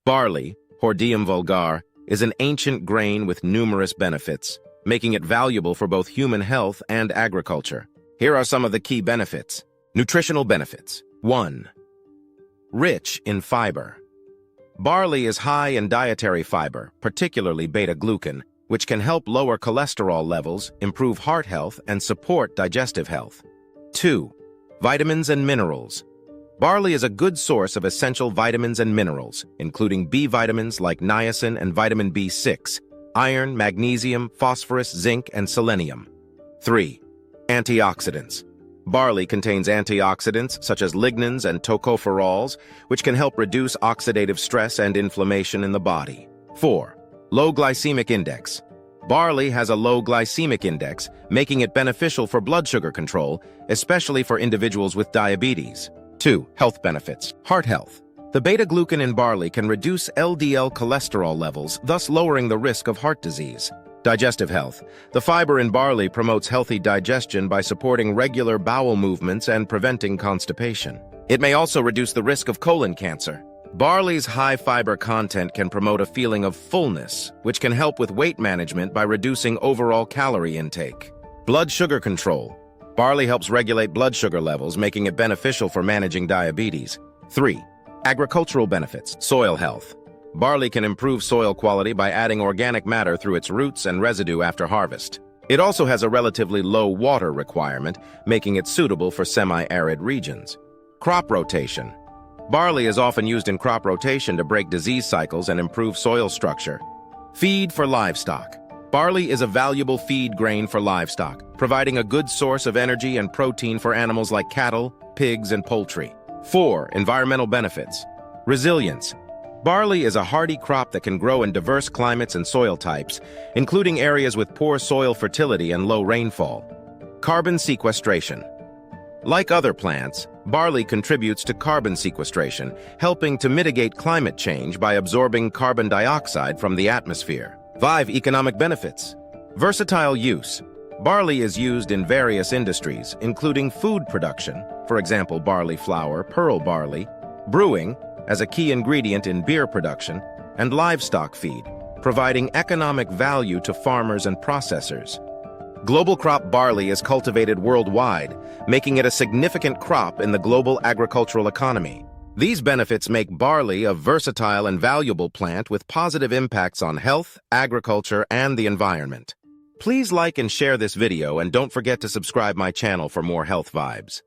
Barley, Hordeum vulgar, is an ancient grain with numerous benefits, making it valuable for both human health and agriculture. Here are some of the key benefits. Nutritional benefits. 1. Rich in fiber. Barley is high in dietary fiber, particularly beta-glucan, which can help lower cholesterol levels, improve heart health, and support digestive health. 2. Vitamins and minerals. Barley is a good source of essential vitamins and minerals, including B vitamins like niacin and vitamin B6, iron, magnesium, phosphorus, zinc, and selenium. 3. Antioxidants. Barley contains antioxidants such as lignans and tocopherols, which can help reduce oxidative stress and inflammation in the body. 4. Low glycemic index. Barley has a low glycemic index, making it beneficial for blood sugar control, especially for individuals with diabetes. 2. Health benefits. Heart health. The beta-glucan in barley can reduce LDL cholesterol levels, thus lowering the risk of heart disease. Digestive health. The fiber in barley promotes healthy digestion by supporting regular bowel movements and preventing constipation. It may also reduce the risk of colon cancer. Barley's high fiber content can promote a feeling of fullness, which can help with weight management by reducing overall calorie intake. Blood sugar control. Barley helps regulate blood sugar levels, making it beneficial for managing diabetes. 3. Agricultural benefits. Soil health. Barley can improve soil quality by adding organic matter through its roots and residue after harvest. It also has a relatively low water requirement, making it suitable for semi-arid regions. Crop rotation. Barley is often used in crop rotation to break disease cycles and improve soil structure. Feed for livestock. Barley is a valuable feed grain for livestock, providing a good source of energy and protein for animals like cattle, pigs, and poultry. 4. Environmental benefits. Resilience. Barley is a hardy crop that can grow in diverse climates and soil types, including areas with poor soil fertility and low rainfall. Carbon sequestration. Like other plants, barley contributes to carbon sequestration, helping to mitigate climate change by absorbing carbon dioxide from the atmosphere. 5. Economic benefits. Versatile use. Barley is used in various industries, including food production, for example, barley flour, pearl barley, brewing, as a key ingredient in beer production, and livestock feed, providing economic value to farmers and processors. Global crop barley is cultivated worldwide, making it a significant crop in the global agricultural economy. These benefits make barley a versatile and valuable plant with positive impacts on health, agriculture, and the environment. Please like and share this video, and don't forget to subscribe my channel for more health vibes.